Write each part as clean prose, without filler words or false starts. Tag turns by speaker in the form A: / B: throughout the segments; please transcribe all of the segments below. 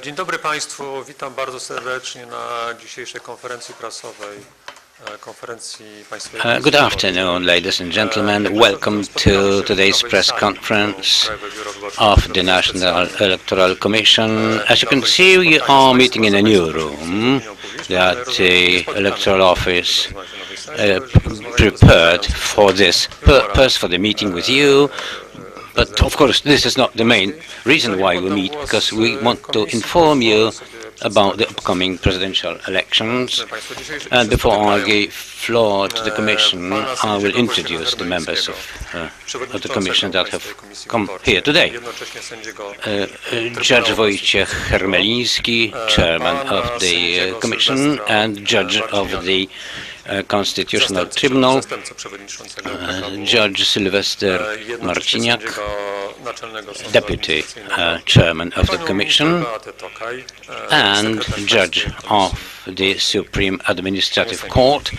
A: Dzień dobry Państwu, witam bardzo serdecznie na dzisiejszej konferencji prasowej, konferencji Państwowej.
B: Good afternoon, ladies and gentlemen. Welcome to today's press conference of the National Electoral Commission. As you can see, we are meeting in a new room that the Electoral Office prepared for this purpose, for the meeting with you. But of course, this is not the main reason why we meet, because we want to inform you about the upcoming presidential elections. And before I give floor to the Commission, I will introduce the members of the Commission that have come here today. Judge Wojciech Hermeliński, Chairman of the Commission and Judge of the Constitutional Tribunal, Judge Sylwester Marciniak, Deputy Chairman of the Commission, and Judge of the Supreme Administrative Court,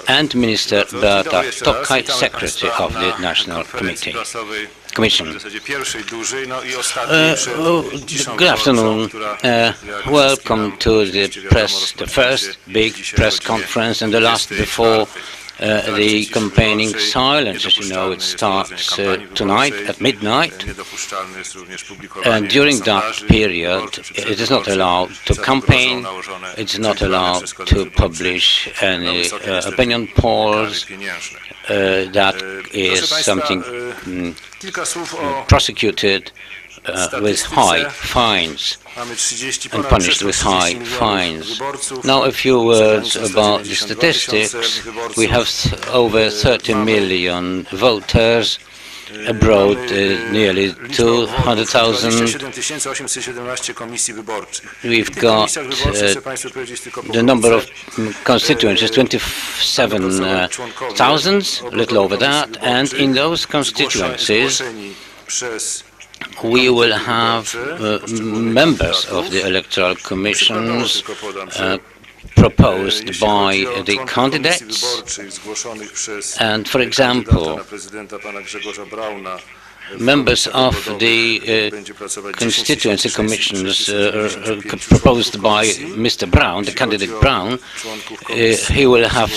B: and Minister Beata Tokaj, Secretary of the National Commission. Good afternoon. Welcome to the first big press conference and the last before the campaigning silence. As you know, it starts tonight at midnight, and during that period it is not allowed to campaign, it's not allowed to publish any opinion polls. That is something prosecuted with high fines and punished with high fines. Now a few words about the statistics. We have over 30 million voters abroad, nearly 200,000. We've got the number of constituencies, 27,000, a little over that, and in those constituencies we will have members of the Electoral Commissions proposed by the candidates, and for example, members of the constituency commissions proposed by Mr. Brown, the candidate Brown, he will have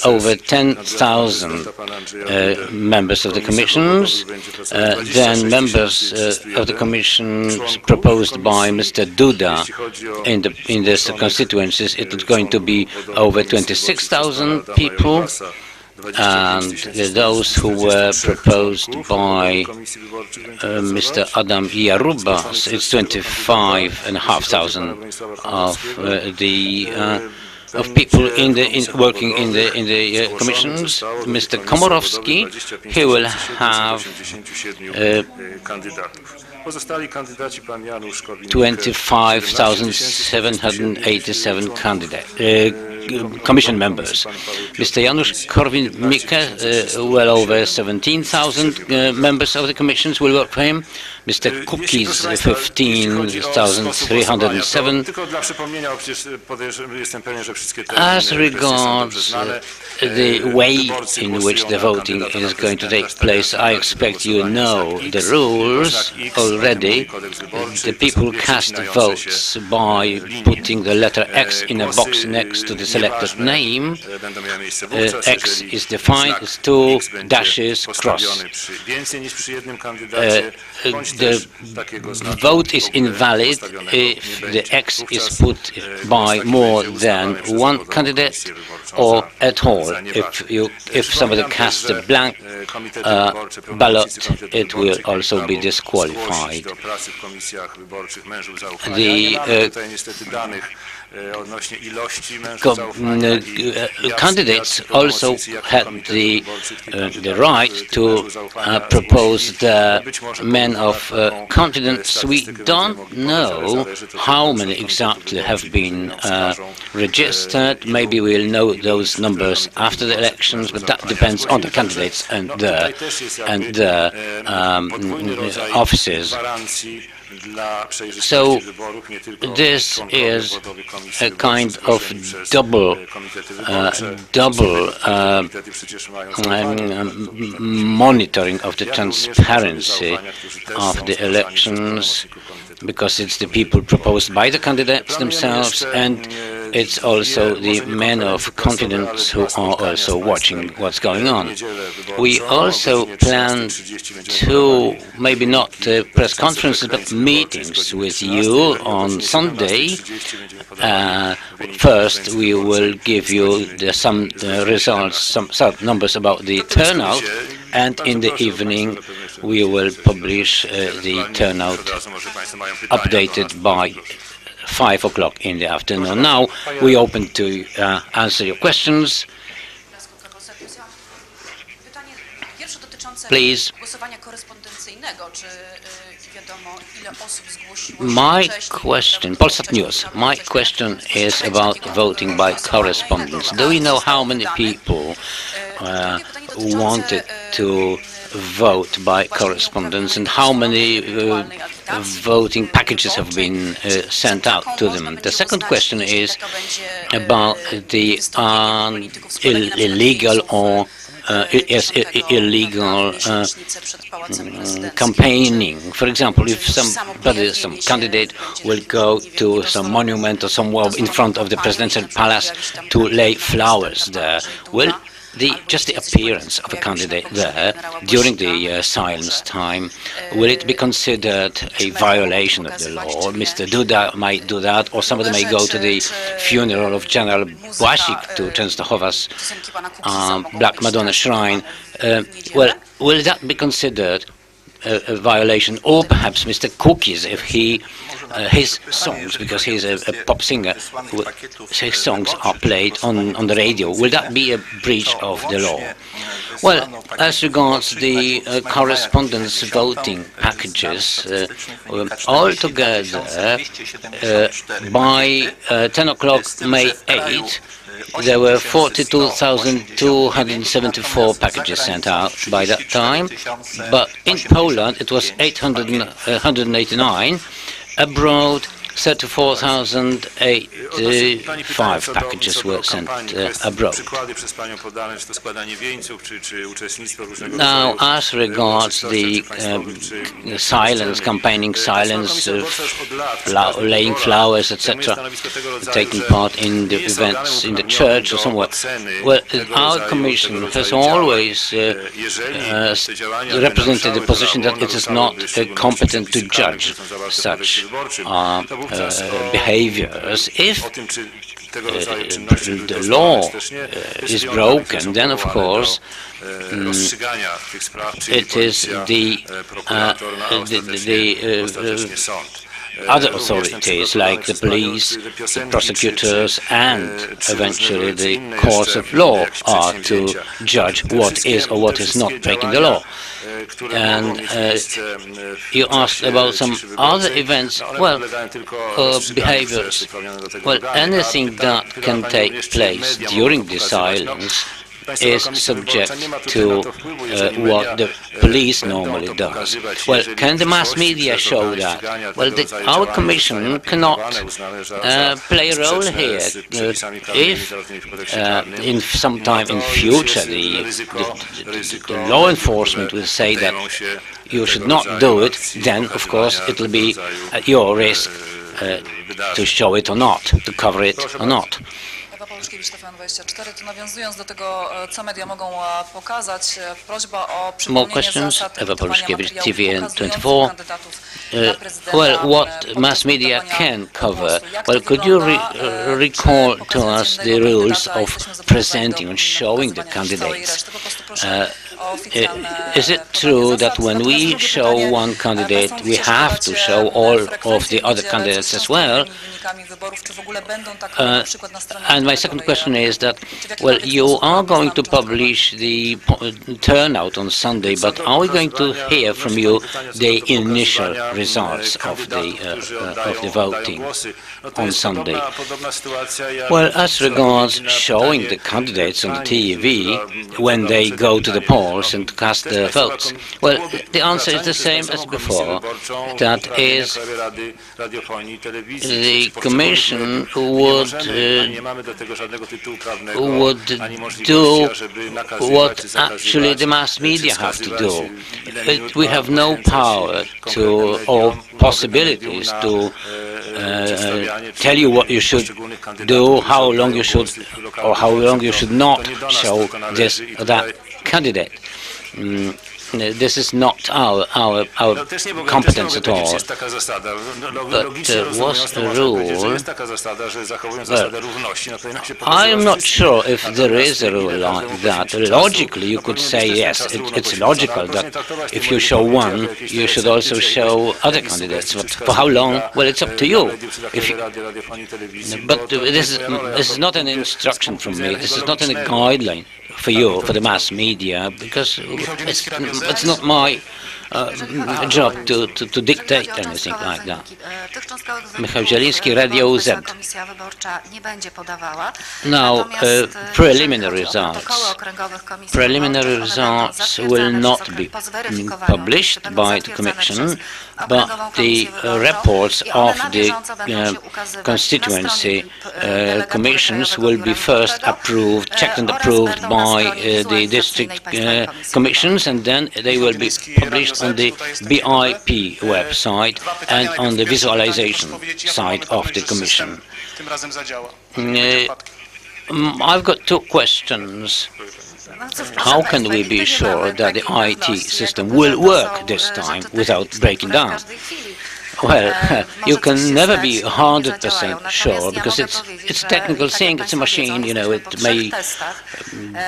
B: over 10,000 members of the commissions. Then members of the commissions proposed by Mr. Duda in the constituencies, it is going to be over 26,000 people. And those who were proposed by Mr. Adam Jarubas, it's 25,500 of people working in the commissions. Mr. Komorowski, he will have 25,787 commission members. Mr. Janusz Korwin-Mikke, well over 17,000 members of the commissions will work for him. Mr. Kukiz, 15,307. As regards the way in which the voting is going to take place, I expect you know the rules already. The people cast votes by putting the letter X in a box next to the selected name. X is defined as 2 dashes cross. The vote is invalid if the X is put by more than one candidate or at all. If somebody casts a blank ballot, it will also be disqualified. The candidates also had the right to propose the men of confidence. We don't know how many exactly have been registered. Maybe we'll know those numbers after the elections, but that depends on the candidates and the offices. So this is a kind of double monitoring of the transparency of the elections, because it's the people proposed by the candidates themselves, and it's also the men of confidence who are also watching what's going on. We also plan to, maybe not press conferences, but meetings with you on Sunday. First, we will give you some results, some numbers about the turnout, and in the evening we will publish the turnout updated by 5 o'clock in the afternoon. Now we open to answer your questions. Please. My question, Polsat News, my question is about voting by correspondence. Do we know how many people wanted to vote by correspondence, and how many voting packages have been sent out to them? The second question is about the illegal or illegal campaigning. For example, if some candidate will go to some monument or somewhere in front of the presidential palace to lay flowers there, will just the appearance of a candidate there during the silence time, will it be considered a violation of the law? Mr. Duda might do that, or somebody may go to the funeral of General Błasik to Częstochowa's Black Madonna shrine. Well, will that be considered a violation? Or perhaps Mr. Cookies, if his songs, because he's a pop singer, his songs are played on the radio, will that be a breach of the law? Well, as regards the correspondence voting packages, altogether, by 10 o'clock May 8, there were 42,274 packages sent out by that time, but in Poland it was 189, abroad 34,085 packages were sent abroad. Now, as regards the silence, campaigning silence, laying flowers, etc., taking part in the events in the church or somewhere, well, our Commission has always represented the position that it is not competent to judge such behaviors. If the law is broken, then of course it is the other authorities like the police, the prosecutors, and eventually the courts of law are to judge what is or what is not breaking the law. And you asked about some other events, well, behaviors. Well, anything that can take place during the silence is subject to what the police normally does. Well, can the mass media show that? Well, our Commission cannot play a role here. If in some time in future the law enforcement will say that you should not do it, then of course it will be at your risk to show it or not, to cover it or not. More questions? Ewa Polskiewicz, TVN24. Well, what mass media can cover? Well, could you recall to us the rules of presenting and showing the candidates? Is it true that when we show one candidate, we have to show all of the other candidates as well? And my second question is that, well, you are going to publish the turnout on Sunday, but are we going to hear from you the initial results of the voting on Sunday? Well, as regards showing the candidates on the TV when they go to the polls, polls and cast their votes? Well, the answer is the same as before. That is, the Commission would do what actually the mass media have to do. We have no power to, or possibilities to tell you what you should do, how long you should, or how long you should not show this or that candidate. This is not our competence at all. But was the rule? I am not sure if there is a rule like that. Logically, you could say yes. It's logical that if you show one, you should also show other candidates. But for how long? Well, it's up to you. But this is not an instruction from me. This is not a guideline for you, for the mass media, because it's not my job to dictate anything like that. Michał Zieliński, Radio Z. Now, preliminary results. Preliminary results will not be published by the Commission, but the reports of the constituency commissions will be first approved, checked and approved by the district commissions, and then they will be published on the BIP website and on the visualization side of the Commission. I've got two questions. How can we be sure that the IT system will work this time without breaking down? Well, you can never be 100% sure because it's a technical thing. It's a machine, you know. It may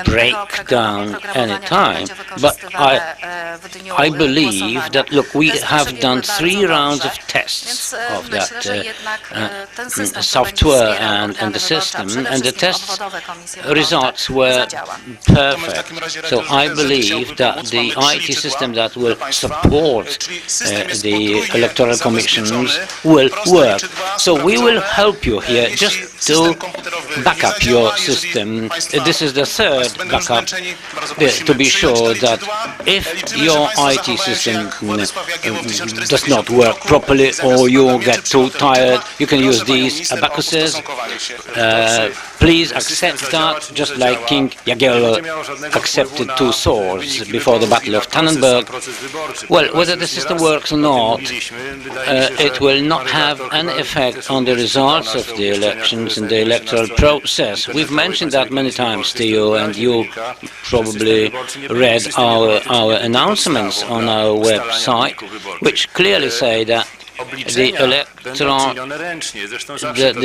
B: break down any time. But I believe that, look, we have done 3 rounds of tests of that software and the system, and the test results were perfect. So I believe that the IT system that will support the Electoral Commission will work. So we will help you here just to back up your system. This is the third backup to be sure that if your IT system does not work properly or you get too tired, you can use these abacuses. Please accept that, just like King Jagiello accepted 2 swords before the Battle of Tannenberg. Well, whether the system works or not, it will not have any effect on the results of the elections and the electoral process. We've mentioned that many times to you, and you probably read our announcements on our website, which clearly say that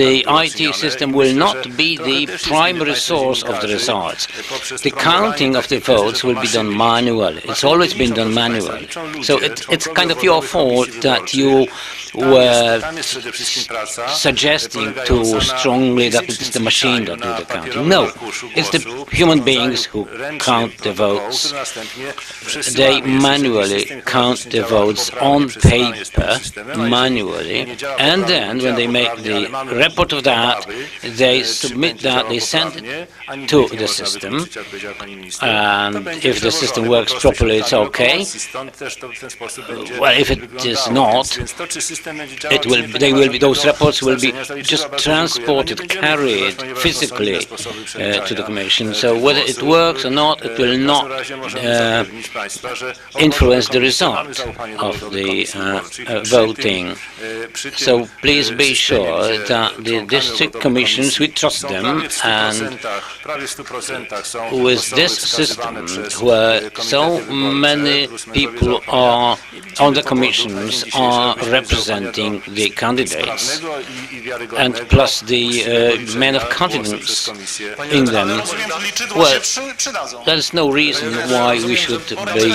B: the IT system will not be the primary source of the results. The counting of the votes will be done manually. It's always been done manually. So it's kind of your fault that you were suggesting too strongly that it's the machine that do the counting. No, it's the human beings who count the votes. They manually count the votes on paper, manually, and then when they make the report of that, they submit that, they send it to the system, and if the system works properly, it's okay. Well, if it is not, those reports will be just transported, carried physically to the Commission. So whether it works or not, it will not influence the result of the voting. So please be sure that the district commissions, we trust them, and with this system where so many people are on the commissions are representing the candidates, and plus the men of confidence in them, well, there's no reason why we should be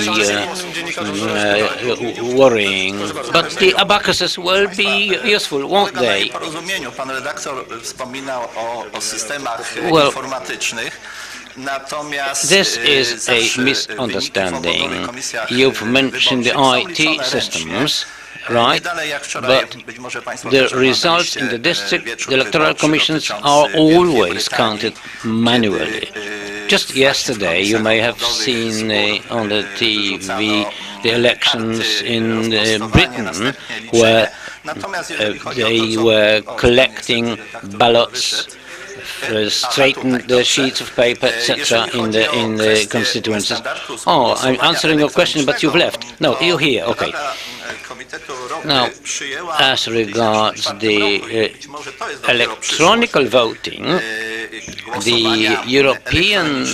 B: worrying. But the abacuses will be useful, won't they? Well, this is a misunderstanding. You've mentioned the IT systems, right? But the results in the district, the electoral commissions are always counted manually. Just yesterday, you may have seen on the TV the elections in Britain, where they were collecting ballots, straighten the sheets of paper, etc., in the constituencies. Oh, I'm answering your question, but you've left. No, you're here. Okay. Now, as regards the electronic voting, the European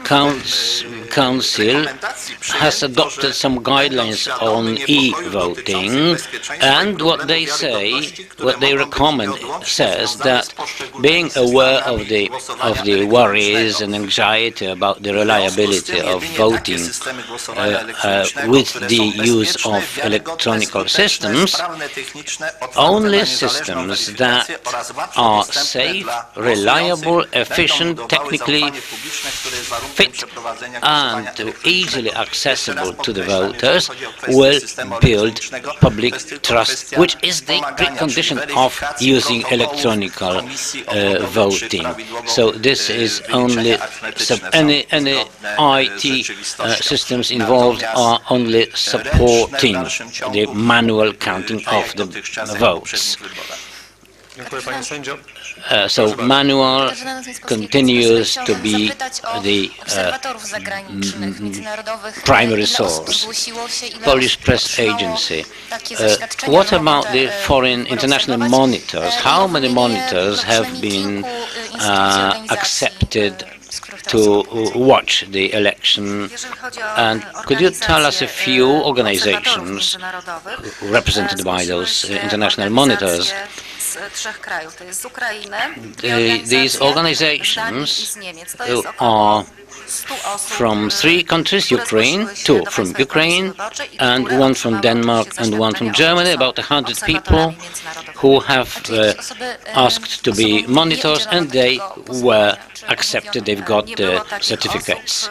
B: Council has adopted some guidelines on e-voting, and what they say, what they recommend, says that being aware of the worries and anxiety about the reliability of voting with the use of electronic systems, only systems that are safe, reliable, efficient, technically fit and easily accessible to the voters will build public trust, which is the precondition of using electronic voting. So this is only any IT systems involved are only supporting the manual counting of the votes. So manual continues to be the primary source. Polish press agency. What about the foreign international monitors? How many monitors have been accepted to watch the election? And could you tell us a few organizations represented by those international monitors? These organizations are from 3 countries, Ukraine, 2 from Ukraine, and 1 from Denmark and 1 from Germany, about 100 people who have asked to be monitors, and they were accepted, they've got the certificates.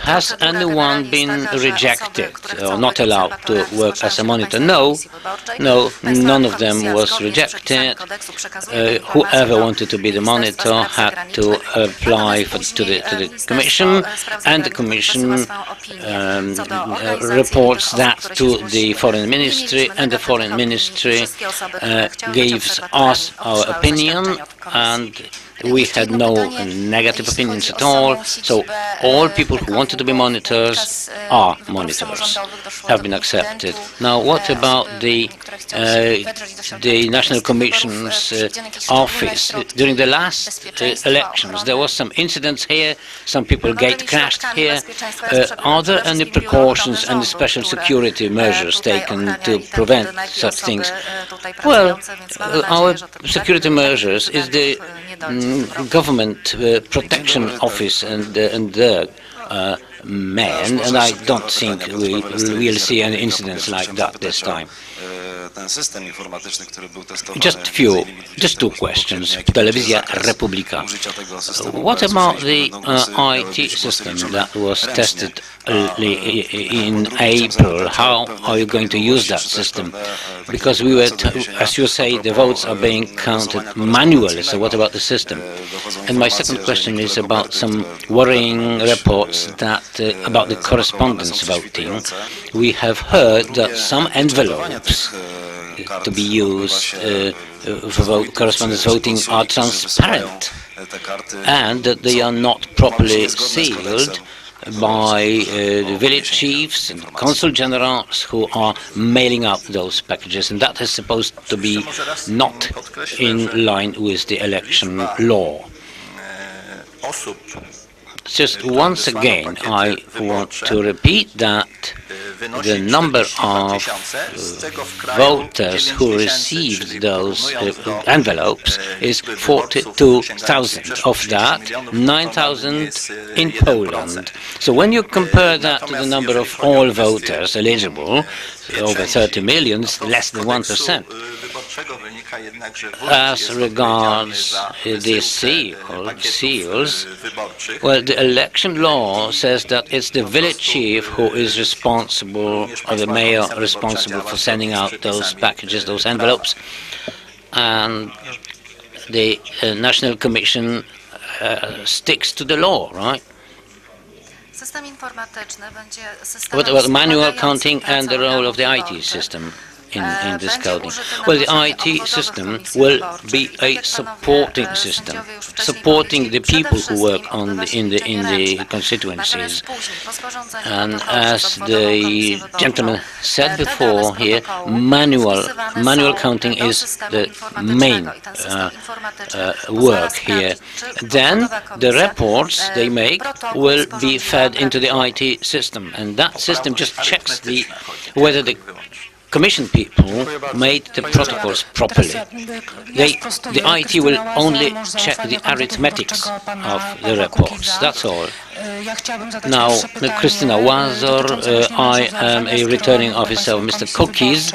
B: Has anyone been rejected or not allowed to work as a monitor? No, none of them was rejected. Whoever wanted to be the monitor had to apply to the Commission, and the Commission reports that to the Foreign Ministry, and the Foreign Ministry gives us our opinion, and we had no negative opinions at all, so all people who wanted to be monitors are monitors, have been accepted. Now, what about the National Commission's office? During the last elections, there was some incidents here, some people gate crashed here. Are there any precautions and special security measures taken to prevent such things? Well, our security measures is the government protection office and the men, and I don't think we will see any incidents like that this time. Just 2 questions. Telewizja Republika. What about the IT system that was tested in April? How are you going to use that system? Because we were, as you say, the votes are being counted manually, so what about the system? And my second question is about some worrying reports that about the correspondence voting. We have heard that some envelopes to be used for correspondence voting are transparent, and that they are not properly sealed by the village chiefs and consul generals who are mailing out those packages, and that is supposed to be not in line with the election law. Just once again, I want to repeat that the number of voters who received those envelopes is 42,000. Of that, 9,000 in Poland. So when you compare that to the number of all voters eligible, over 30 million, less than 1%. As regards the seals, well, the election law says that it's the village chief who is responsible, or the mayor responsible for sending out those packages, those envelopes, and the National Commission sticks to the law, right?
C: System informatyczny będzie
B: What about manual counting and the role of the IT system in this counting? Well, the IT system will be a supporting system, supporting the people who work in the constituencies. And as the gentleman said before here, manual counting is the main work here. Then the reports they make will be fed into the IT system, and that system just checks whether the Commission people made the protocols properly. The IT will only check the arithmetics of the reports, that's all. Now, Krystyna Łazor, I am a returning officer of Mr. Cookies.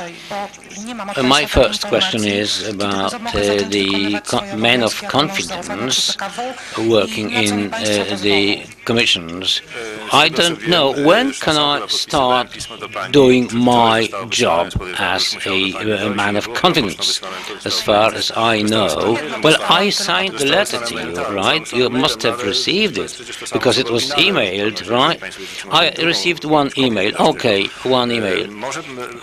B: My first question is about the men of confidence working in the commissions. I don't know, when can I start doing my job as a man of confidence? As far as I know, well, I signed the letter to you, right? You must have received it, because it was emailed, right? I received one email, okay, one email,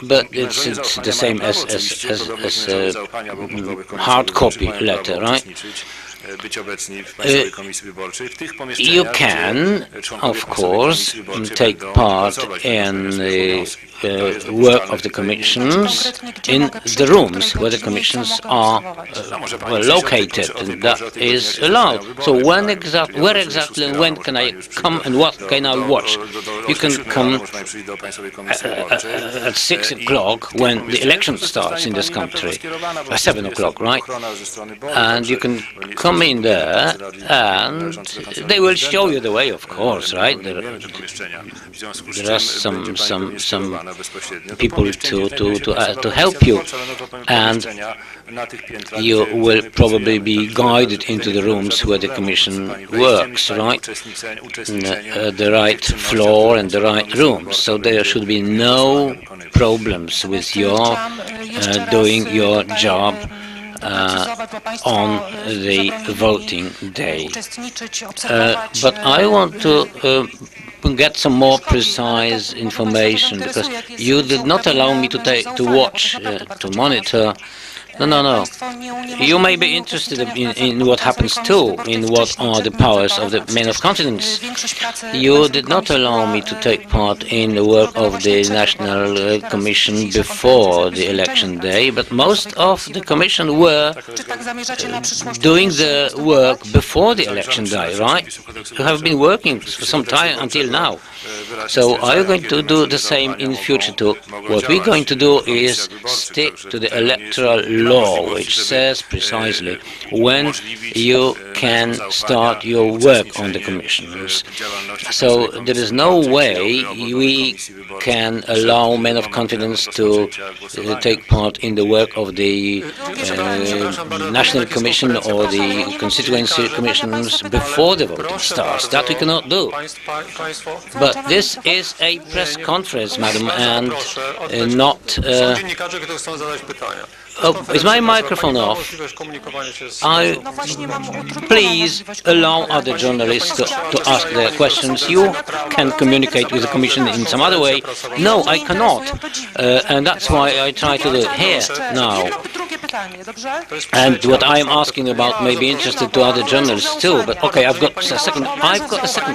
B: but it's the same as hard copy letter, right? You can, of course, take part in the work of the commissions in the rooms where the commissions are located, and that is allowed. So where exactly and when can I come and what can I watch? You can come at 6 o'clock when the election starts in this country, 7 o'clock, right? And you can come in there and they will show you the way, of course, right? There are some people to help you, and you will probably be guided into the rooms where the commission works, right? The right floor and the right rooms. So there should be no problems with your doing your job on the voting day. But I want to get some more precise information, because you did not allow me to watch, to monitor. No. You may be interested in what happens too, in what are the powers of the men of confidence. You did not allow me to take part in the work of the National Commission before the election day, but most of the Commission were doing the work before the election day, right? You have been working for some time until now. So are you going to do the same in future too? What we're going to do is stick to the electoral law, which says precisely when you can start your work on the commissions. So there is no way we can allow men of confidence to take part in the work of the National Commission or the constituency commissions before the voting starts. That we cannot do. But this is a press conference, madam, and not... is my microphone off? Please allow other journalists to ask their questions. You can communicate with the Commission in some other way. No, I cannot. And that's why I try to do it here now. And what I am asking about may be interested to other journalists too. But okay, I've got a second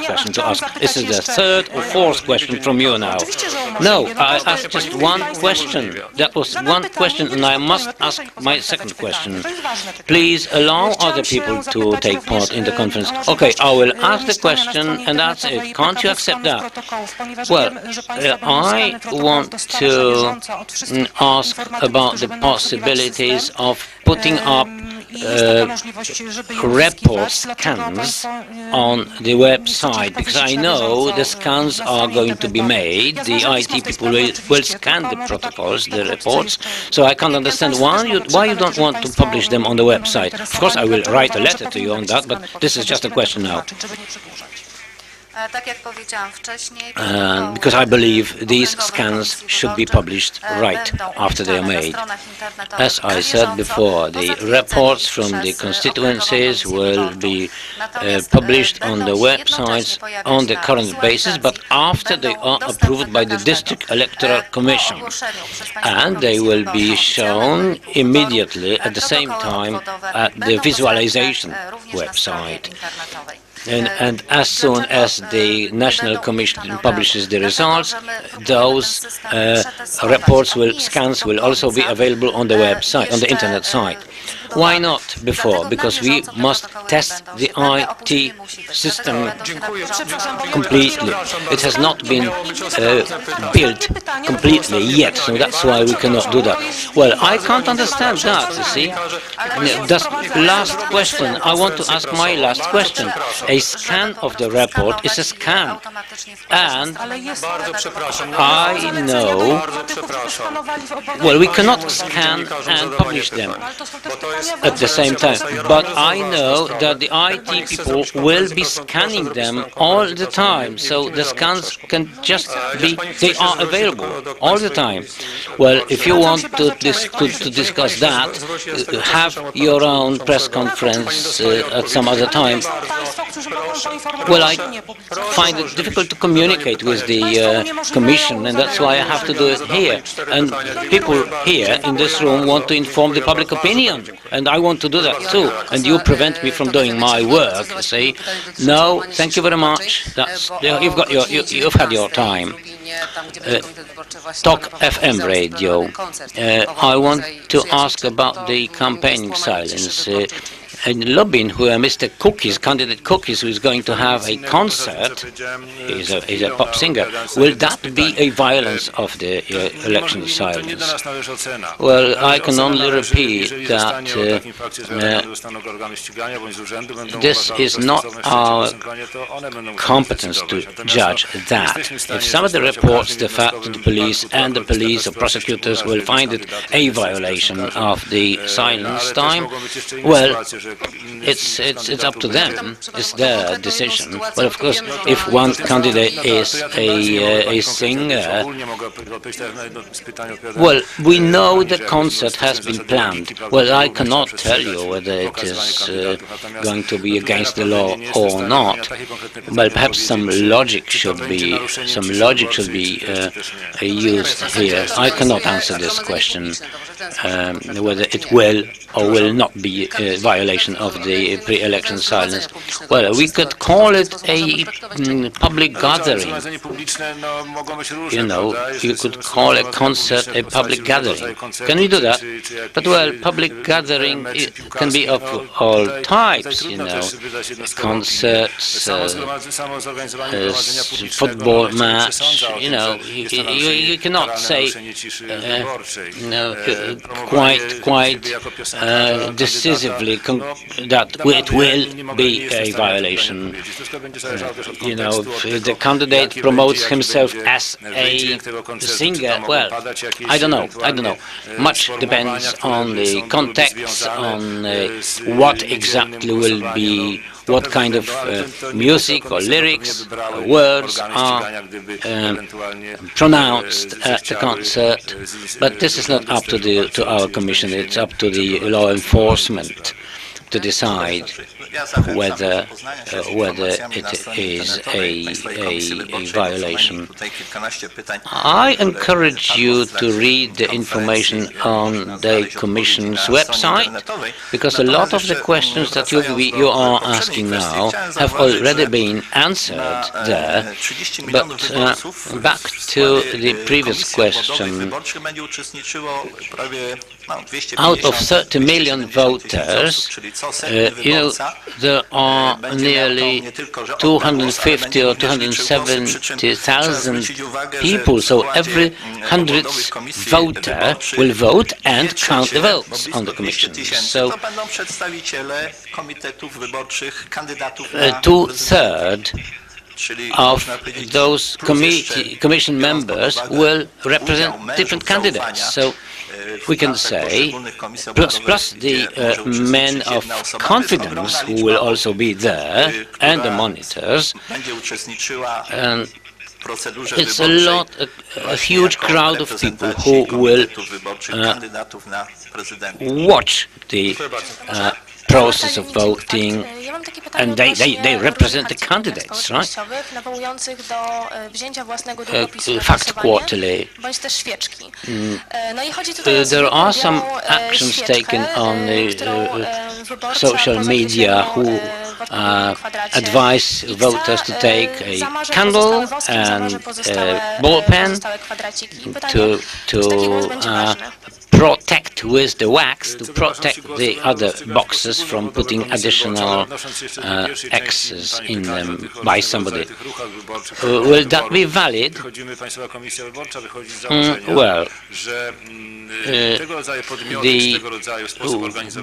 B: question to ask. This is the third or fourth question from you now. No, I asked just one question. That was one question, and I must ask my second question. Please allow other people to take part in the conference. Okay, I will ask the question, and that's it. Can't you accept that? Well, I want to ask about the possibilities of putting up report scans on the website, because I know the scans are going to be made. The IT people will scan the protocols, the reports, so I can't understand why you don't want to publish them on the website. Of course, I will write a letter to you on that, but this is just a question now.
C: Tak jak powiedziałam wcześniej,
B: because I believe these scans should be published right after they are made. As I said before, the reports from the constituencies will be published on the websites on the current basis, but after they are approved by the District Electoral Commission. And they will be shown immediately at the same time at the visualization website. And as soon as the National Commission publishes the results, those scans will also be available on the website, on the internet site. Why not before? Because we must test the IT system completely. It has not been built completely yet, so that's why we cannot do that. Well, I can't understand that, you see. That's last question. I want to ask my last question. A scan of the report is a scan. And I know, well, we cannot scan and publish them at the same time, but I know that the IT people will be scanning them all the time, so the scans can just be, they are available all the time. Well, if you want to discuss that, have your own press conference at some other time. Well, I find it difficult to communicate with the Commission, and that's why I have to do it here. And people here in this room want to inform the public opinion, and I want to do that too. And you prevent me from doing my work, you see. No, thank you very much. That's, you've had your time. Talk FM radio. I want to ask about the campaigning silence. In Lubin, where Mr. Cookies, candidate Cookies, who is going to have a concert, he's a pop singer, will that be a violence of the election silence? Well, I can only repeat that this is not our competence to judge that. If somebody reports the fact to the police and the police or prosecutors will find it a violation of the silence time, well, it's up to them. It's their decision. But of course, if one candidate is a singer, well, we know the concert has been planned. Well, I cannot tell you whether it is going to be against the law or not. Well, perhaps some logic should be used here. I cannot answer this question, whether it will or will not be a violation of the pre-election silence. Well, we could call it a public gathering. You know, you could call a concert a public gathering. Can we do that? But well, public gathering can be of all types, you know, concerts, football match, you know, you cannot say quite decisively that it will be a violation. You know, if the candidate promotes himself as a singer, well, I don't know. Much depends on the context, on what exactly will be, what kind of music or lyrics or words are pronounced at the concert. But this is not up to our commission, it's up to the law enforcement to decide whether it is a violation. I encourage you to read the information on the Commission's website, because a lot of the questions that you are asking now have already been answered there. But back to the previous question. Out of 30 million voters, you know, there are nearly 250 or 270,000 people, so every 100th voter will vote and count the votes on the commission. So 2/3 of those commission members will represent different candidates. So we can say, plus the men of confidence who will also be there, and the monitors, and it's a huge crowd of people who will watch the process of voting, and they represent the candidates, right? Fact Quarterly. There are some actions taken on the social media who advise voters to take a candle and a ball pen to protect with the wax, to protect the other boxes from putting additional X's in them by somebody. Will that be valid? Well,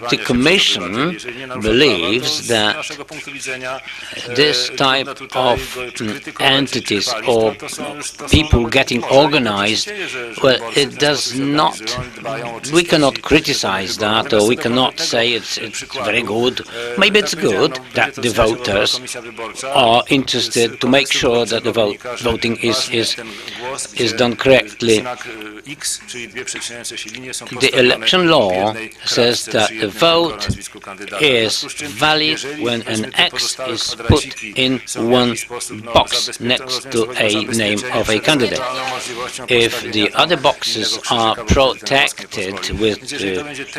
B: the Commission believes that this type of entities or people getting organized, well, it does not, we cannot criticize that, or we cannot say it's very good. Maybe it's good that the voters are interested to make sure that the voting is done correctly. The election law says that the vote is valid when an X is put in one box next to a name of a candidate. If the other boxes are protected with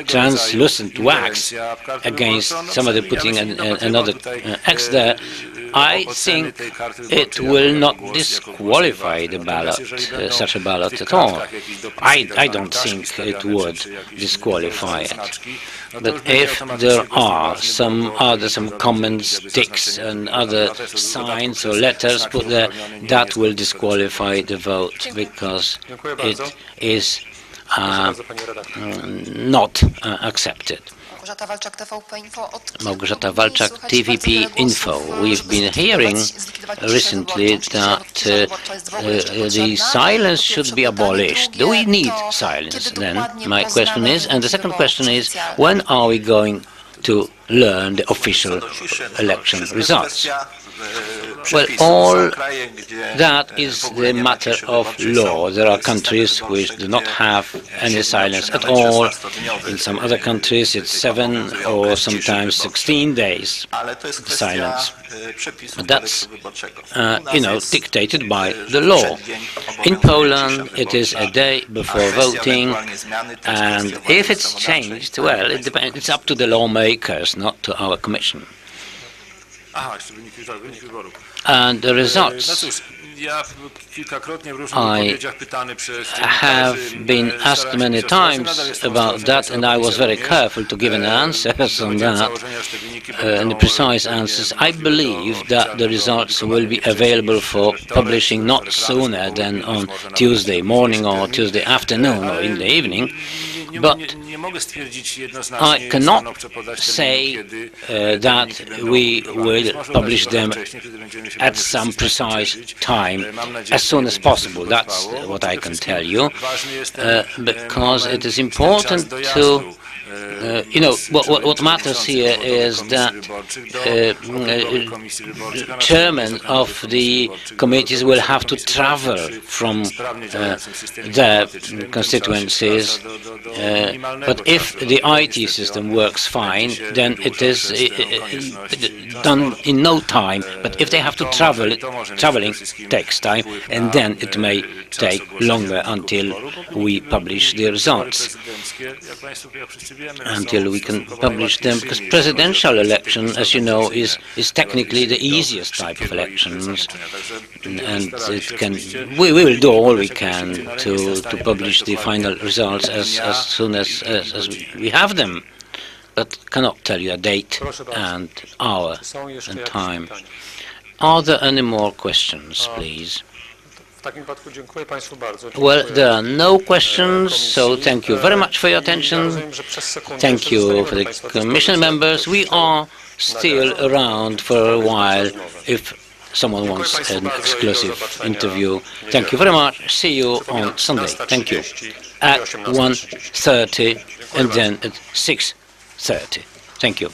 B: translucent wax against somebody putting another X there, I think it will not disqualify the ballot, such a ballot at all. I don't think it would disqualify it. But if there are some common sticks and other signs or letters put there, that will disqualify the vote because it is not accepted. Małgorzata Walczak, TVP Info. We've been hearing recently that the silence should be abolished. Do we need silence then? My question is, and the second question is, when are we going to learn the official election results? Well, all that is the matter of law. There are countries which do not have any silence at all. In some other countries it's 7 or sometimes 16 days silence. That's, dictated by the law. In Poland it is a day before voting, and if it's changed, well, it depends. It's up to the lawmakers, not to our Commission. And the results, I have been asked many times about that, and I was very careful to give an answer on that, and the precise answers. I believe that the results will be available for publishing not sooner than on Tuesday morning or Tuesday afternoon or in the evening, but I cannot say that we will publish them at some precise time, as soon as possible. That's what I can tell you, because it is important to what matters here is that chairmen of the committees will have to travel from their constituencies. But if the IT system works fine, then it is done in no time. But if they have to travel, traveling takes time, and then it may take longer until we publish the results. Until we can publish them, because presidential election, as you know, is technically the easiest type of elections, and we will do all we can to publish the final results as soon as we have them, but cannot tell you a date and hour and time. Are there any more questions, please? Well, there are no questions, so thank you very much for your attention. Thank you for the Commission members. We are still around for a while if someone
A: Dziękuję
B: wants
A: Państwu
B: an
A: bardzo i do
B: exclusive
A: zobaczenia
B: interview.
A: w
B: Thank you
A: niedzielę.
B: very much. See you on Sunday. Thank you.
A: 15:30 i
B: At
A: 18:30.
B: 1:30 and
A: bardzo.
B: then at 6:30. Thank you.